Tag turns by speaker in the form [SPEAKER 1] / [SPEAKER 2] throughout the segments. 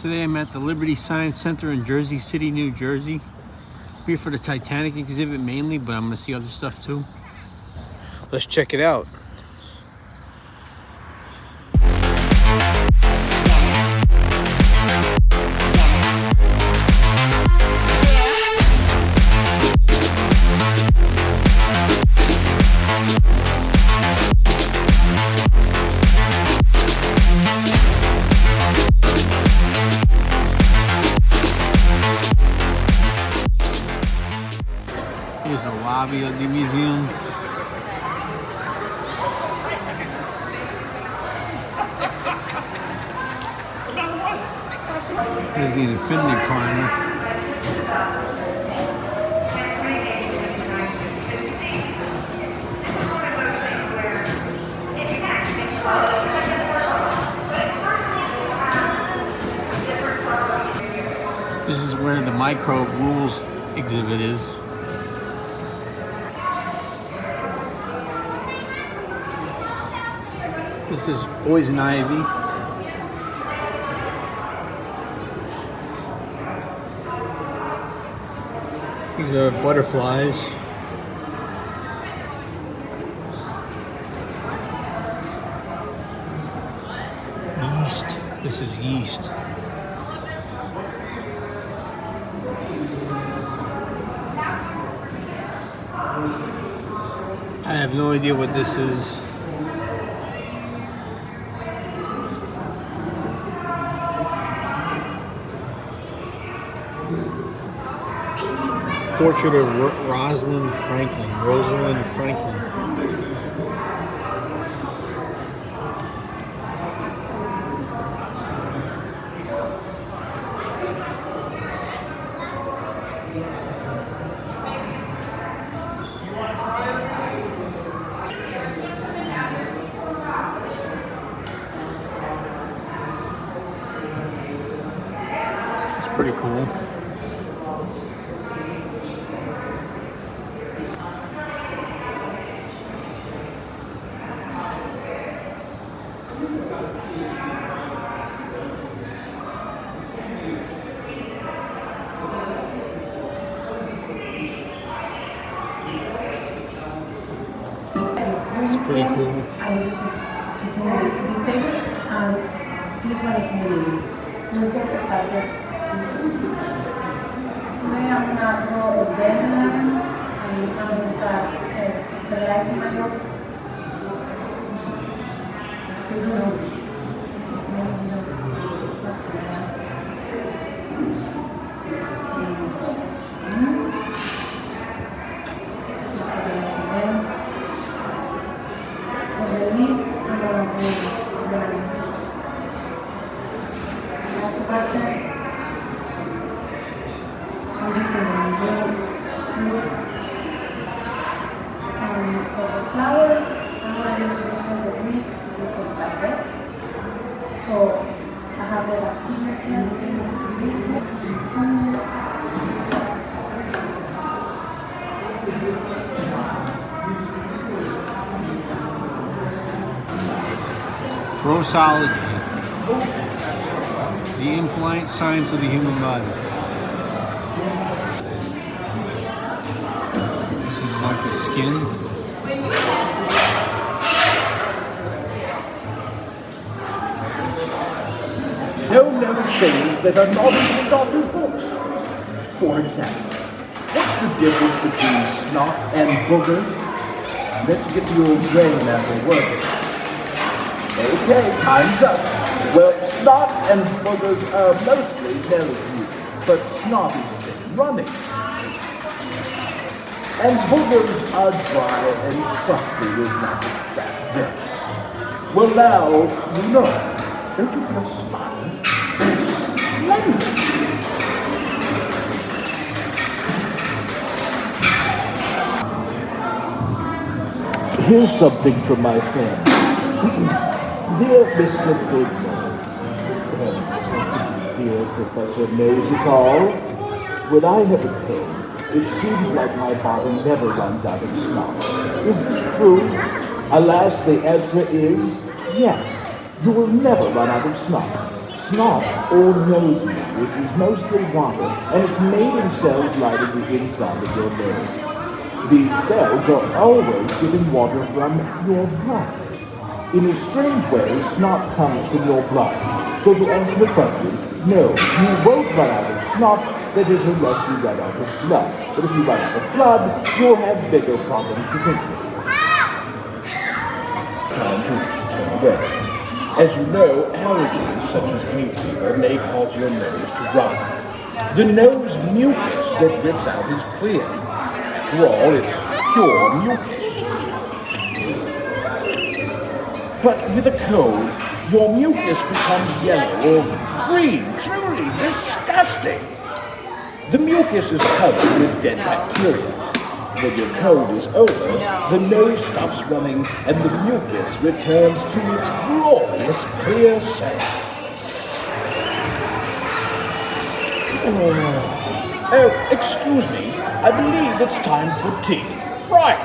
[SPEAKER 1] Today I'm at the Liberty Science Center in Jersey City, New Jersey. I'm here for the Titanic exhibit mainly, but I'm going to see other stuff too. Let's check it out. Here's the lobby of the museum. Here's the Infinity Climber. This is where the Microbe Rules exhibit is. This is poison ivy. These are butterflies. Yeast. This is yeast. I have no idea what this is. Portrait of Rosalind Franklin. It's pretty cool. It's pretty cool.
[SPEAKER 2] I use it to do details, and this one is new. Let's get started. Today I'm gonna draw a deadline, and I'm gonna start sterilizing my work. For the flowers, I'm going to use it from the week with the fabric. So I have the bacteria here.
[SPEAKER 1] Prosology. The impolite science of the human body. This is like the skin.
[SPEAKER 3] No known things that are not in the doctor's books. For example, what's the difference between snot and boogers? Let's get the old brain after working. Okay, time's up. Well, snot and boogers are mostly nose-used, but snot is still running. And boogers are dry and crusty with nothing trapped there. Well, now you know. Don't you feel spotty? Splendid! Here's something from my friend. Dear Mr. Bigman, dear Professor Knows It All, when I have a pen, it seems like my body never runs out of snot. Is this true? Alas, the answer is yes. You will never run out of snot. Snot, or nose mucus, is mostly water, and it's made in cells lining the inside of your nose. These cells are always getting water from your blood. In a strange way, snot comes from your blood. So to answer the question, no, you won't run out of snot, that is, unless you run out of blood. But if you run out of blood, you'll have bigger problems to think of. Time to turn away. As you know, allergies such as hay fever may cause your nose to run. The nose mucus that drips out is clear. After all, it's pure mucus. But with a cold, your mucus becomes yellow or green, truly disgusting. The mucus is covered with dead bacteria. When your cold is over, the nose stops running and the mucus returns to its glorious clear self. Oh, excuse me. I believe it's time for tea. Right.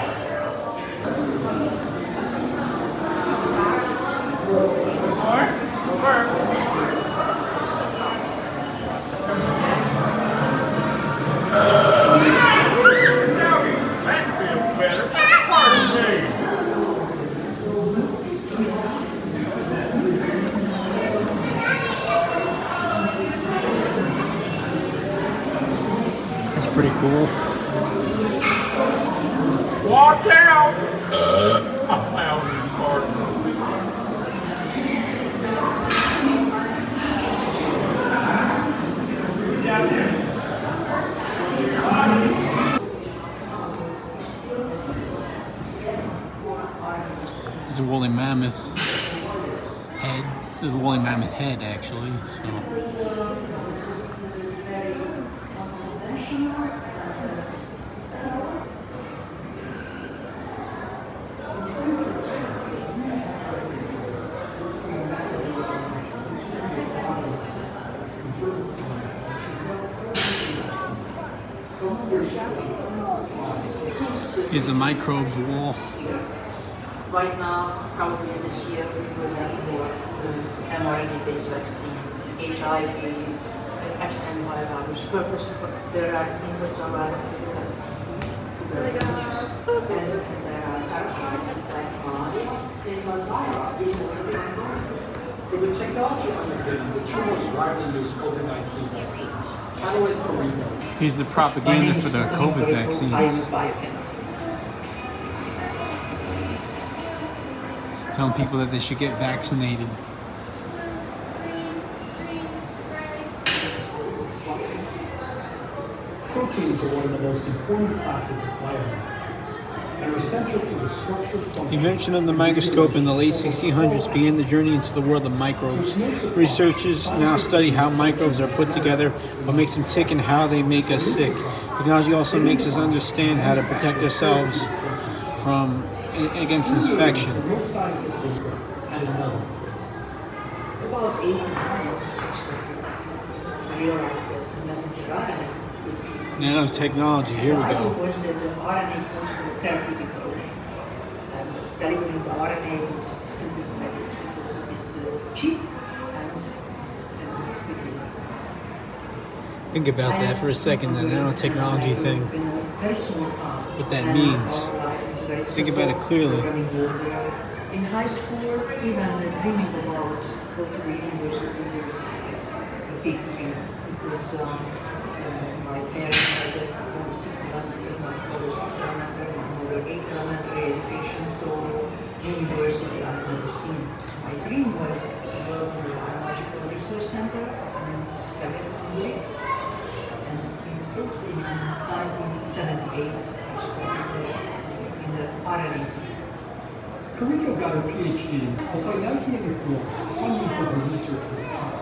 [SPEAKER 1] Pretty cool.
[SPEAKER 4] Watch out! I found his partner.
[SPEAKER 1] It's a woolly mammoth head. It's a woolly mammoth head, actually. So. Here's a microbes wall.
[SPEAKER 5] Right now, probably this year, we will have more mRNA-based vaccine, HIV, absent virus, purpose. There are inputs around tuberculosis, and there are parasites like malaria.
[SPEAKER 6] For the technology underpinning the two most widely used COVID-19 vaccines, Catalytic Corrigo.
[SPEAKER 1] Here's the propaganda for the COVID vaccines. Telling people that they should get vaccinated.
[SPEAKER 6] Proteins are one of the most important classes of biomolecules and are essential to the structure, function.
[SPEAKER 1] Invention of the microscope in the late 1600s began the journey into the world of microbes. Researchers now study how microbes are put together, what makes them tick, and how they make us sick. Technology also makes us understand how to protect ourselves against infection.
[SPEAKER 6] Most scientists will at another.
[SPEAKER 5] About 1800, realized that messenger RNA.
[SPEAKER 1] Nanotechnology, here we go.
[SPEAKER 5] Was that the RNA comes from a therapeutic role. Delivering the RNA simplified is cheap and quickly.
[SPEAKER 1] Think about that for a second, the nanotechnology thing. What that means. Think about it clearly.
[SPEAKER 5] In high school, even dreaming about going to the university was a big dream because my parents had only 6 elementary, my father 6 elementary, my mother 8 elementary education, so university I've never seen. My dream was to go to the Biological Resource Center in 7th and it came through in 1978. I started in the RNA.
[SPEAKER 6] Corrigo got her PhD, but by 1984, funding for her research was cut.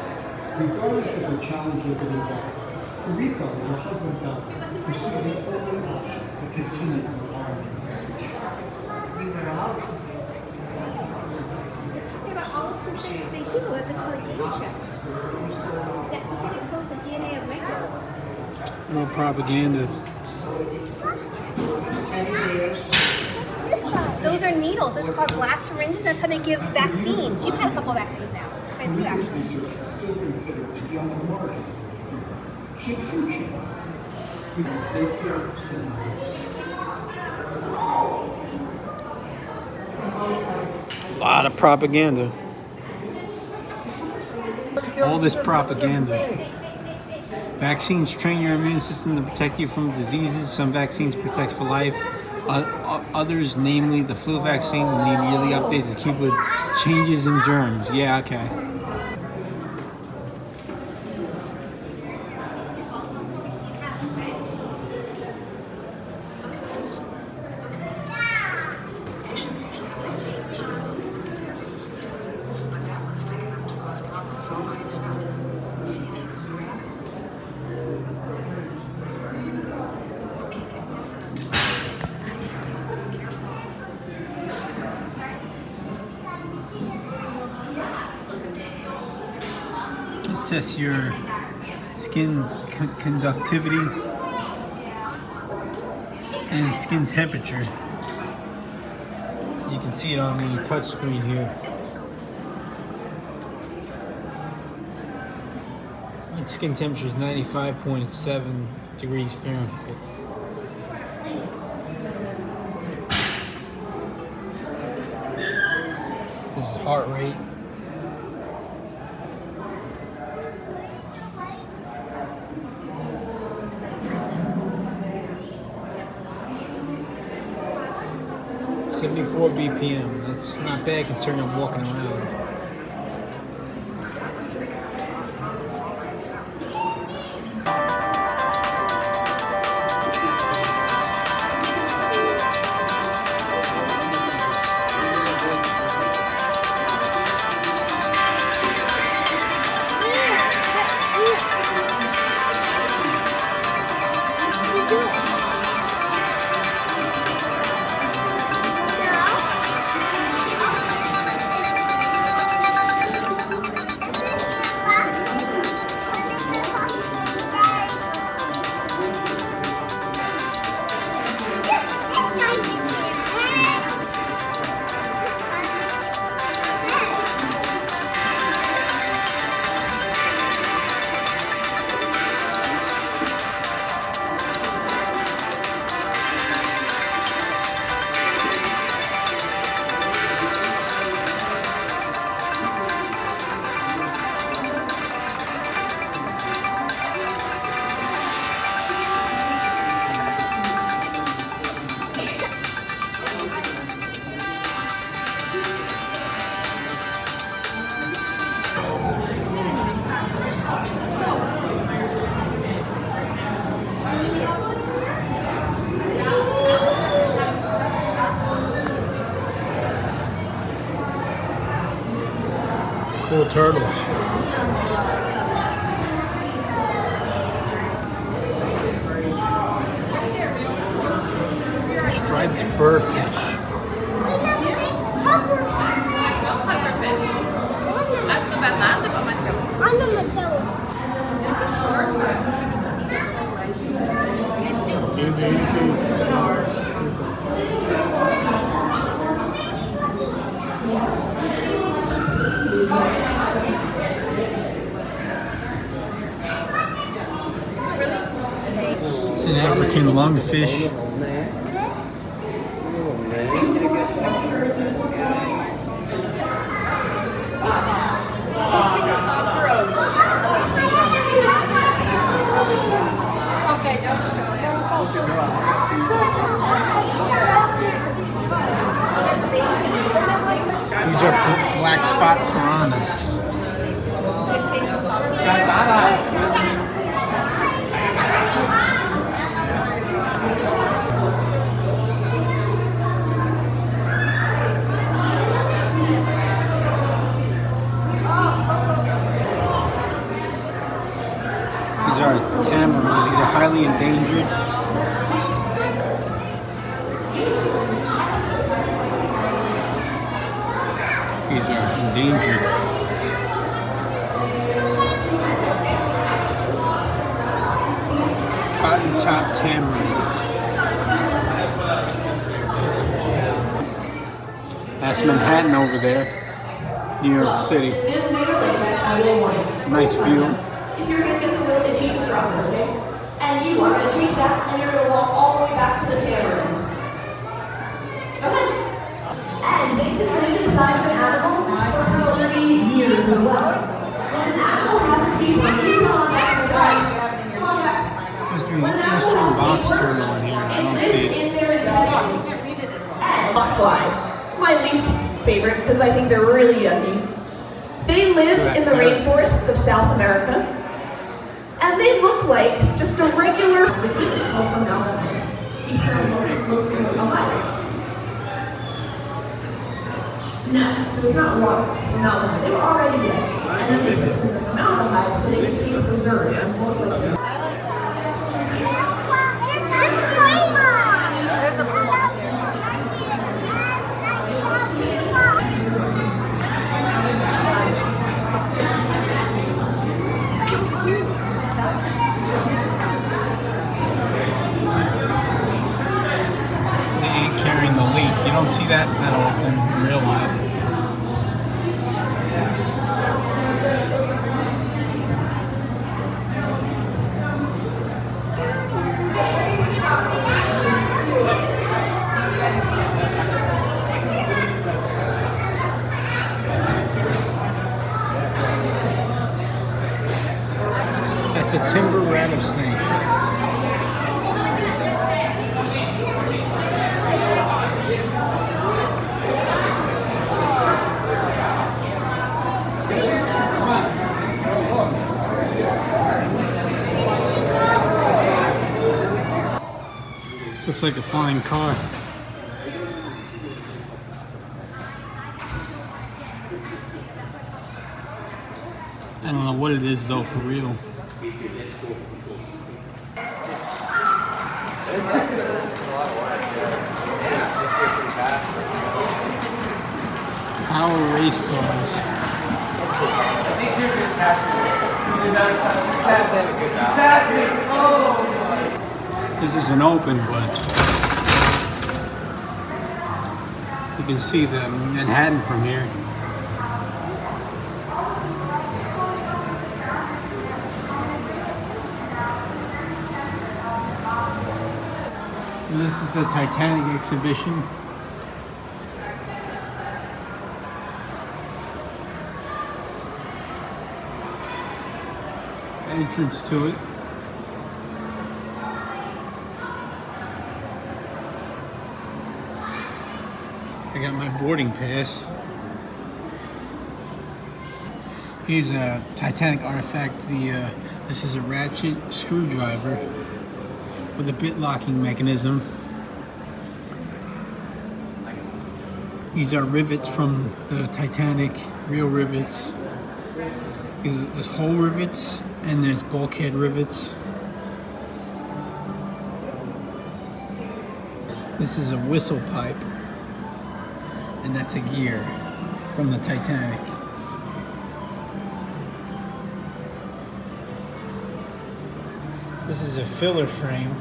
[SPEAKER 6] Regardless of the challenges it involved, Corrigo and her husband Bella pursued the only option to continue her RNA research.
[SPEAKER 5] We were allowed to.
[SPEAKER 7] It's talking about all the things they do. It's a codation. That we can code the DNA of microbes.
[SPEAKER 1] More propaganda.
[SPEAKER 7] Those are needles. Those are called glass syringes. That's how they give vaccines. You've had a couple vaccines now. I do actually.
[SPEAKER 6] still considered to be on the margins. Should future
[SPEAKER 1] A lot of propaganda. All this propaganda. Vaccines train your immune system to protect you from diseases. Some vaccines protect for life. Others, namely the flu vaccine, need yearly updates to keep with changes in germs. Yeah, okay. Let's test your skin conductivity and skin temperature. You can see it on the touch screen here. Its skin temperature is 95.7 degrees Fahrenheit. This is heart rate. .74 BPM. That's not bad considering I'm walking around. Cool turtles. Striped burrfish. It's an African lungfish. These are black spot piranhas. These are tamarins. These are highly endangered. These are endangered. Cotton top tamarins. That's Manhattan over there, New York City.
[SPEAKER 8] I will warn you.
[SPEAKER 1] Nice view.
[SPEAKER 8] If your hand gets a little itchy, just drop it, okay? And you are going to take that and you're going to walk all the way back to the tamarins. Okay? And they can live inside of an animal for 30 years as well. When an animal has a teeth, when you come on back, guys, come on back.
[SPEAKER 1] There's the eastern box turtle in here. I don't see it.
[SPEAKER 8] In their intestines. And hotfly, my least favorite because I think they're really yucky. They live in the rainforests of South America, and they look like just a regular formaldehyde. Keeps them alive. No, so it's not water, it's formaldehyde. They were already dead, and then they put in the formaldehyde so they could stay preserved and look like them.
[SPEAKER 1] Carrying the leaf. You don't see that often in real life. That's a timber rattlesnake. Looks like a flying car. I don't know what it is though, for real. Power race cars. This isn't open, but you can see the Manhattan from here. And this is the Titanic exhibition. Entrance to it. I got my boarding pass. Here's a Titanic artifact. This is a ratchet screwdriver with a bit locking mechanism. These are rivets from the Titanic, real rivets. There's hole rivets and there's bulkhead rivets. This is a whistle pipe, and that's a gear from the Titanic. This is a filter frame.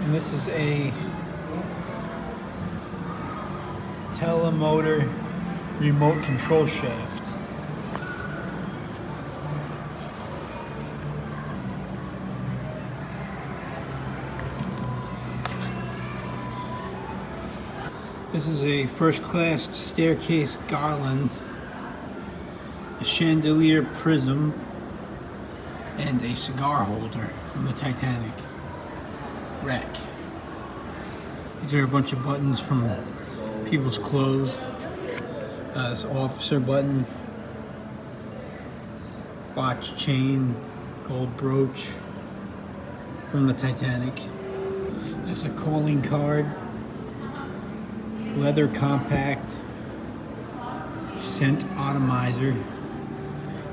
[SPEAKER 1] And this is a telemotor remote control shaft. This is a first-class staircase garland, a chandelier prism, and a cigar holder from the Titanic wreck. These are a bunch of buttons from people's clothes. This officer button, watch chain, gold brooch from the Titanic. That's a calling card, leather compact, scent atomizer,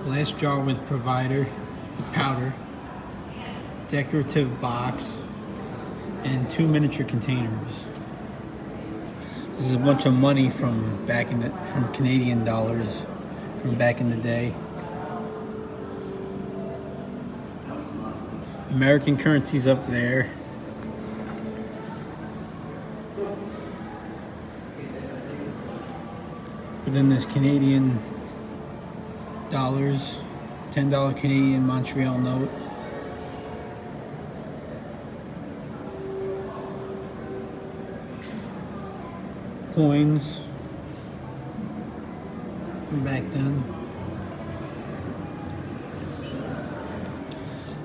[SPEAKER 1] glass jar with provider, with powder, decorative box, and 2 miniature containers. This is a bunch of money from from Canadian dollars from back in the day. American currency's up there. then there's Canadian dollars, $10 Canadian Montreal note. Coins from back then.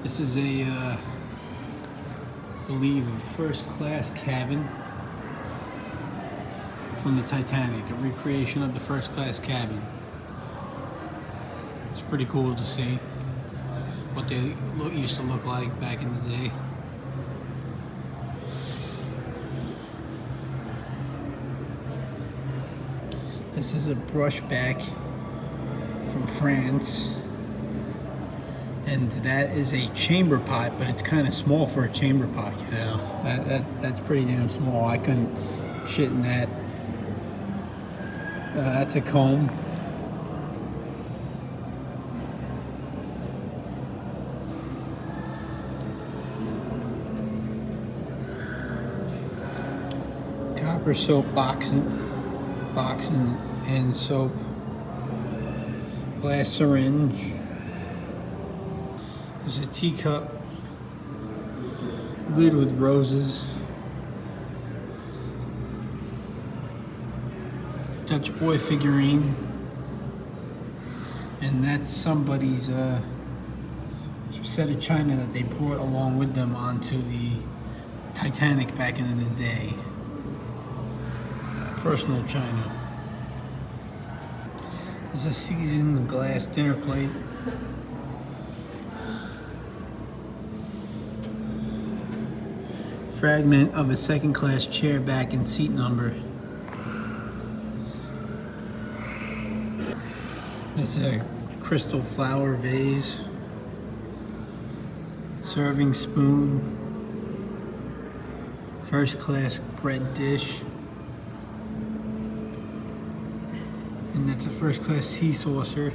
[SPEAKER 1] This is I believe a first class cabin from the Titanic, a recreation of the first class cabin. It's pretty cool to see what they used to look like back in the day. This is a brushback from France, and that is a chamber pot, but it's kind of small for a chamber pot, you know. That's pretty damn small. I couldn't shit in that. That's a comb. Copper soap boxing and soap. Glass syringe. There's a teacup. Lid with roses. Dutch boy figurine. And that's somebody's set of china that they brought along with them onto the Titanic back in the day. Personal china. There's a seasoned glass dinner plate. Fragment of a second class chair back in seat number. That's a crystal flower vase. Serving spoon. First class bread dish. And that's a first class tea saucer.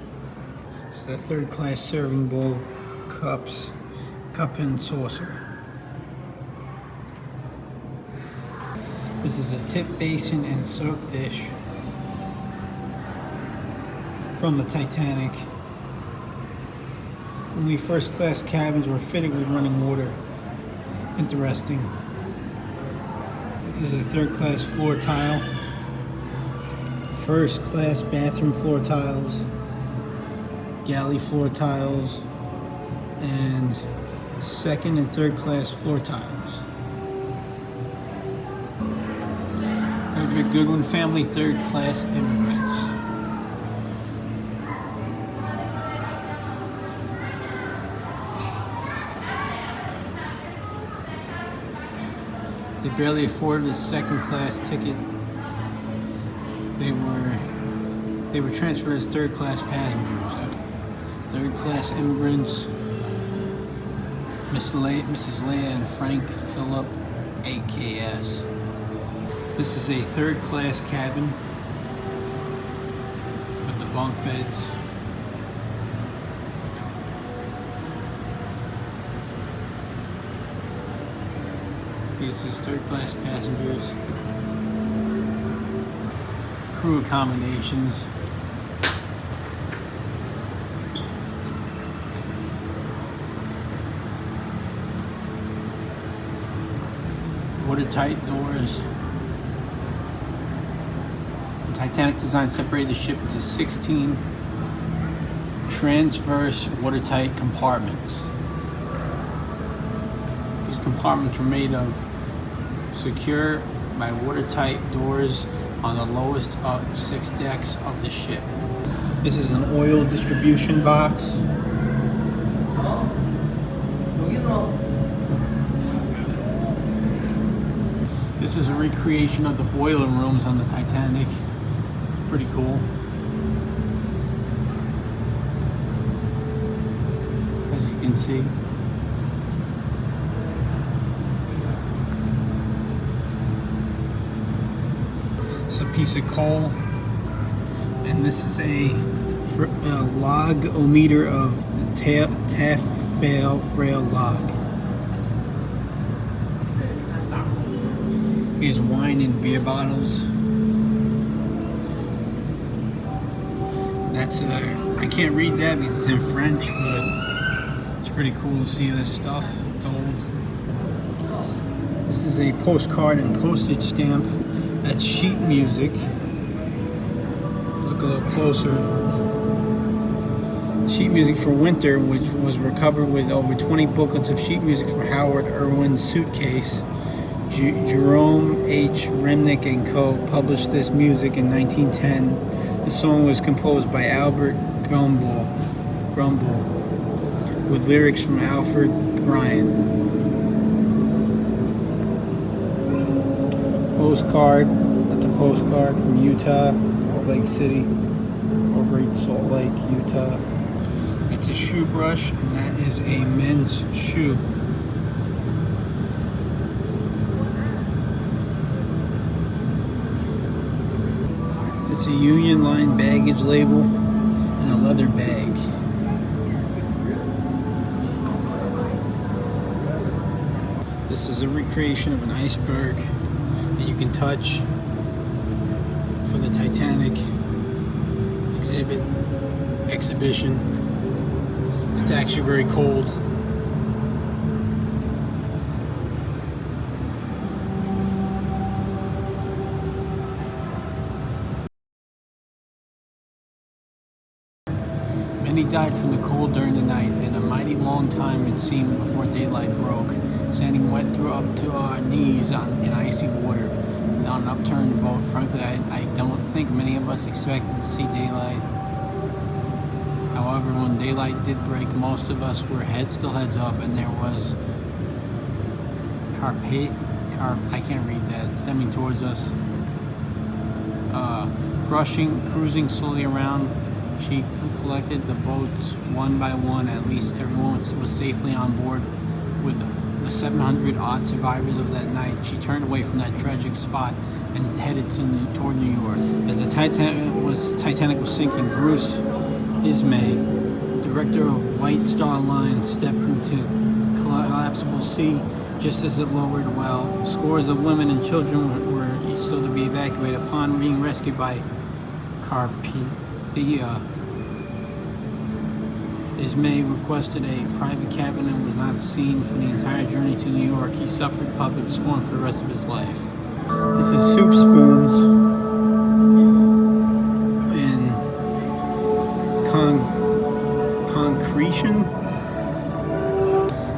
[SPEAKER 1] It's the third class serving bowl, cups, cup and saucer. This is a tip basin and soap dish from the Titanic. Only first class cabins were fitted with running water. Interesting. This is a third class floor tile. First class bathroom floor tiles, galley floor tiles, and second and third class floor tiles. Frederick Goodwin family, third class immigrants. They barely afforded a second class ticket. They were transferred as third class passengers. Third class immigrants, Mrs. Leah and Frank Phillip, AKS. This is a third class cabin with the bunk beds. This is third class passengers. Crew accommodations. Watertight doors. The Titanic design separated the ship into 16 transverse watertight compartments. These compartments were made of secure by watertight doors on the lowest of 6 decks of the ship. This is an oil distribution box. This is a recreation of the boiler rooms on the Titanic. Pretty cool. As you can see. It's a piece of coal, and this is a log-o-meter of taffrail log. Here's wine and beer bottles. That's I can't read that because it's in French, but it's pretty cool to see this stuff. It's old. This is a postcard and postage stamp. That's sheet music. Let's look a little closer. Sheet music for winter, which was recovered with over 20 booklets of sheet music from Howard Irwin's suitcase. Jerome H. Remnick and Co. published this music in 1910. The song was composed by Albert Grumble, with lyrics from Alfred Bryan. Postcard, that's a postcard from Utah, Salt Lake City, or Great Salt Lake, Utah. It's a shoe brush, and that is a men's shoe. It's a Union Line baggage label and a leather bag. This is a recreation of an iceberg that you can touch for the Titanic exhibition. It's actually very cold. Many died from the cold during the night, and a mighty long time it seemed before daylight broke, standing wet through up to our knees in icy water on an upturned boat. Frankly, I don't think many of us expected to see daylight. However, when daylight did break, most of us were still heads up, and there was I can't read that, stemming towards us, cruising slowly around. She collected the boats one by one. At least everyone was safely on board. With the 700-odd survivors of that night, she turned away from that tragic spot and headed toward New York. As the Titanic was sinking, Bruce Ismay, director of White Star Line, stepped into collapsible sea just as it lowered, while scores of women and children were still to be evacuated. Upon being rescued by Carpathia, Ismay requested a private cabin and was not seen for the entire journey to New York. He suffered public scorn for the rest of his life. This is soup spoons in concretion.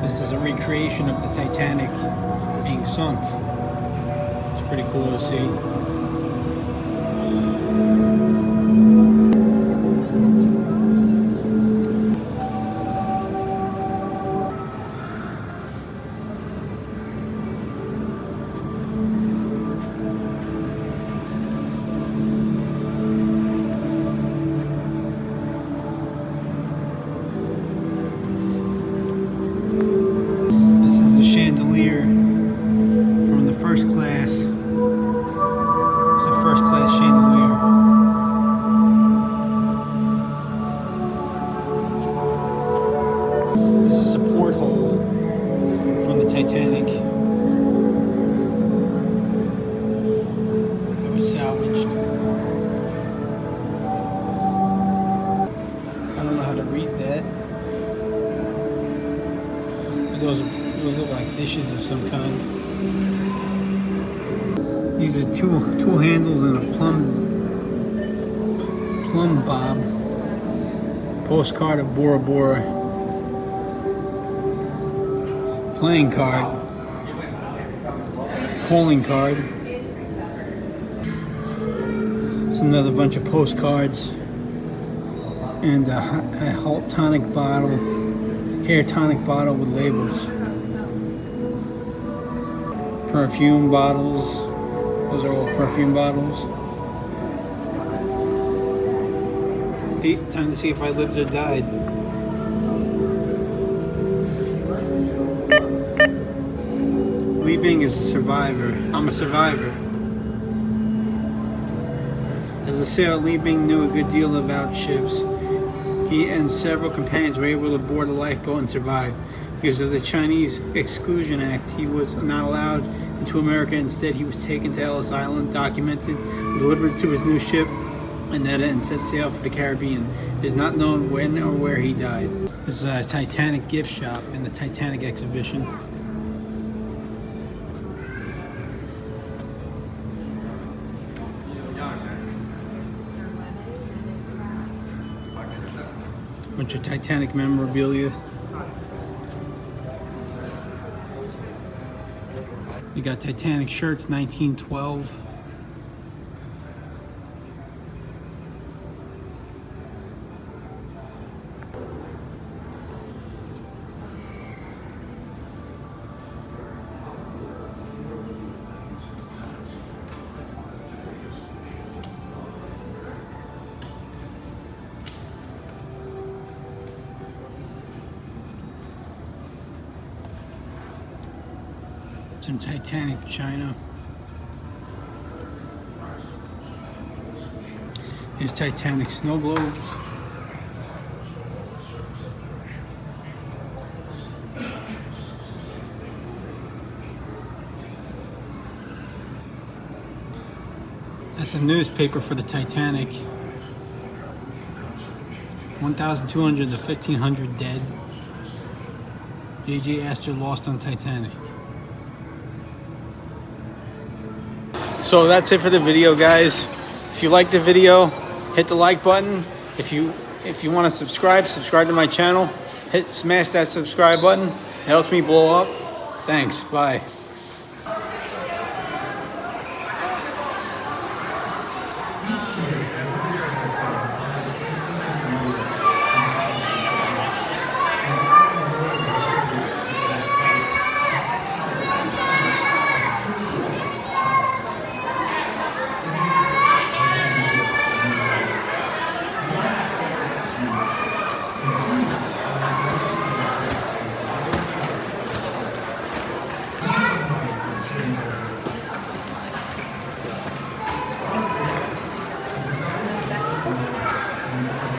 [SPEAKER 1] This is a recreation of the Titanic being sunk. It's pretty cool to see. Chandelier from the first class. It's a first class chandelier. This is a porthole from the Titanic that was salvaged. I don't know how to read that. Those look like dishes of some kind. These are tool handles and a plumb bob. Postcard of Bora Bora. Playing card. Calling card. It's another bunch of postcards. And a tonic bottle. Hair tonic bottle with labels. Perfume bottles. Those are all perfume bottles. Time to see if I lived or died. Li Bing is a survivor. I'm a survivor. As a sailor, Li Bing knew a good deal about ships. He and several companions were able to board a lifeboat and survive. Because of the Chinese Exclusion Act, he was not allowed into America. Instead, he was taken to Ellis Island, documented, delivered to his new ship, and set sail for the Caribbean. It is not known when or where he died. This is a Titanic gift shop and the Titanic exhibition. Bunch of Titanic memorabilia. You got Titanic shirts, 1912. Some Titanic china. Here's Titanic snow globes. That's a newspaper for the Titanic. 1,200 to 1,500 dead. J.J. Astor lost on Titanic. So that's it for the video, guys. If you like the video, hit the like button. If you want to subscribe to my channel. Smash that subscribe button. It helps me blow up. Thanks. Bye.